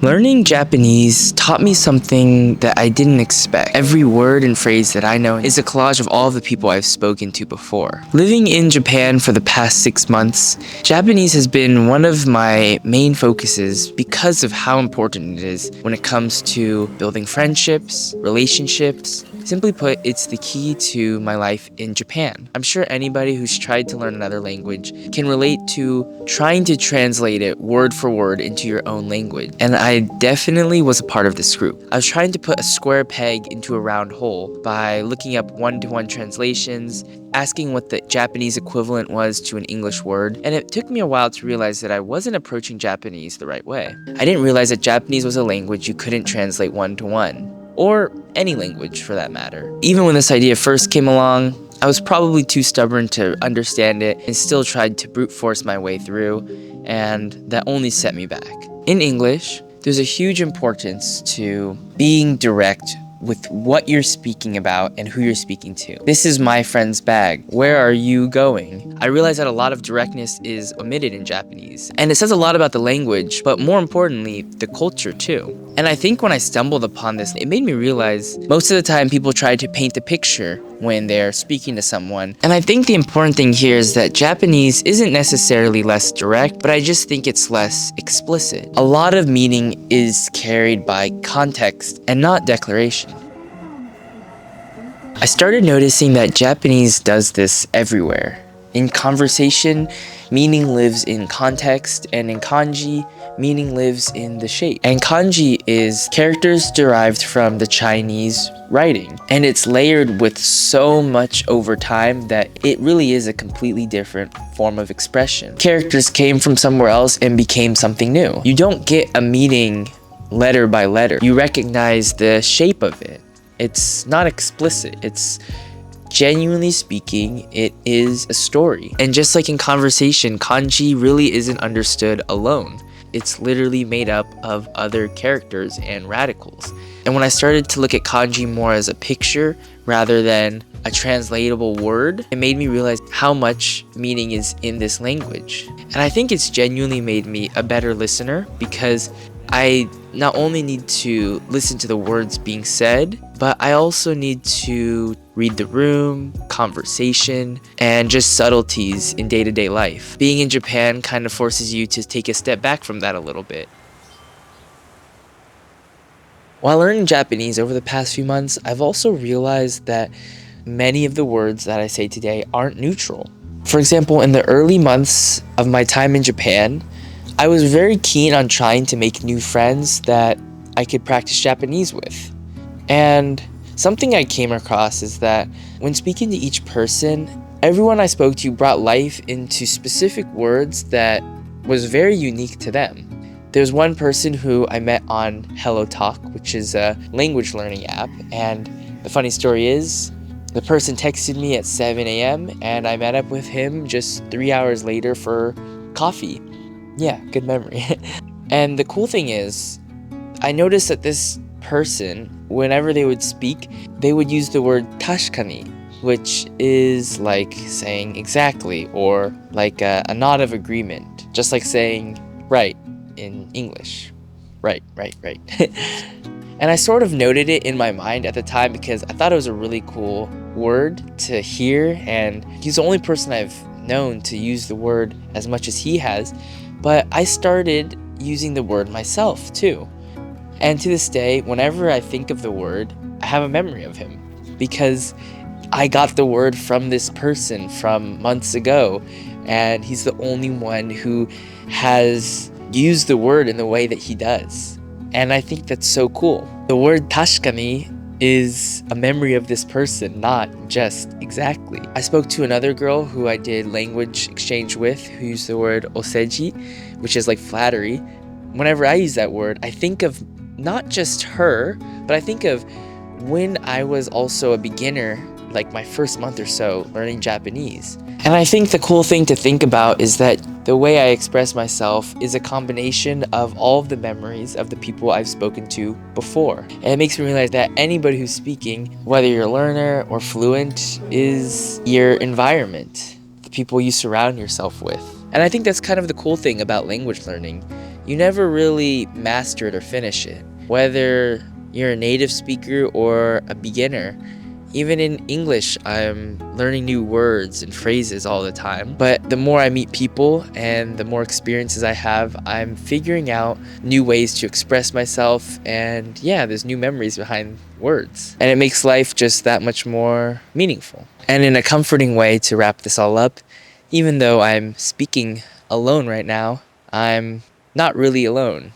Learning Japanese taught me something that I didn't expect. Every word and phrase that I know is a collage of all of the people I've spoken to before. Living in Japan for the past 6 months, Japanese has been one of my main focuses because of how important it is when it comes to building friendships, relationships. Simply put, it's the key to my life in Japan. I'm sure anybody who's tried to learn another language can relate to trying to translate it word for word into your own language. And I definitely was a part of this group. I was trying to put a square peg into a round hole by looking up one-to-one translations, asking what the Japanese equivalent was to an English word, and it took me a while to realize that I wasn't approaching Japanese the right way. I didn't realize that Japanese was a language you couldn't translate one-to-one, or any language for that matter. Even when this idea first came along, I was probably too stubborn to understand it and still tried to brute force my way through, and that only set me back. In English, there's a huge importance to being direct with what you're speaking about and who you're speaking to. This is my friend's bag. Where are you going? I realize that a lot of directness is omitted in Japanese, and it says a lot about the language, but more importantly, the culture too. And I think when I stumbled upon this, it made me realize most of the time people try to paint the picture when they're speaking to someone. And I think the important thing here is that Japanese isn't necessarily less direct, but I just think it's less explicit. A lot of meaning is carried by context and not declaration. I started noticing that Japanese does this everywhere. In conversation, meaning lives in context, and in kanji, meaning lives in the shape. And kanji is characters derived from the Chinese writing, and it's layered with so much over time that it really is a completely different form of expression. Characters came from somewhere else and became something new. You don't get a meaning letter by letter. You recognize the shape of it. It's not explicit. It's genuinely speaking, it is a story. And just like in conversation, kanji really isn't understood alone. It's literally made up of other characters and radicals. And when I started to look at kanji more as a picture rather than a translatable word, it made me realize how much meaning is in this language. And I think it's genuinely made me a better listener because I not only need to listen to the words being said, but I also need to read the room, conversation, and just subtleties in day-to-day life. Being in Japan kind of forces you to take a step back from that a little bit. While learning Japanese over the past few months, I've also realized that many of the words that I say today aren't neutral. For example, in the early months of my time in Japan, I was very keen on trying to make new friends that I could practice Japanese with. And something I came across is that when speaking to each person, everyone I spoke to brought life into specific words that was very unique to them. There's one person who I met on Hello Talk, which is a language learning app, and the funny story is, the person texted me at 7 a.m. and I met up with him just 3 hours later for coffee. Yeah, good memory. And the cool thing is, I noticed that this person, whenever they would speak, they would use the word tashikani, which is like saying exactly, or like a nod of agreement, just like saying right in English. Right. And I sort of noted it in my mind at the time because I thought it was a really cool word to hear, and he's the only person I've known to use the word as much as he has. But I started using the word myself too. And to this day, whenever I think of the word, I have a memory of him because I got the word from this person from months ago, and he's the only one who has used the word in the way that he does. And I think that's so cool. The word tashikani is a memory of this person, not just exactly. I spoke to another girl who I did language exchange with who used the word oseji, which is like flattery. Whenever I use that word, I think of not just her, but I think of when I was also a beginner, like my first month or so learning Japanese. And I think the cool thing to think about is that the way I express myself is a combination of all of the memories of the people I've spoken to before. And it makes me realize that anybody who's speaking, whether you're a learner or fluent, is your environment, the people you surround yourself with. And I think that's kind of the cool thing about language learning. you never really master it or finish it. Whether you're a native speaker or a beginner, even in English, I'm learning new words and phrases all the time. But the more I meet people and the more experiences I have, I'm figuring out new ways to express myself. And yeah, there's new memories behind words. And it makes life just that much more meaningful. And in a comforting way to wrap this all up, even though I'm speaking alone right now, I'm not really alone.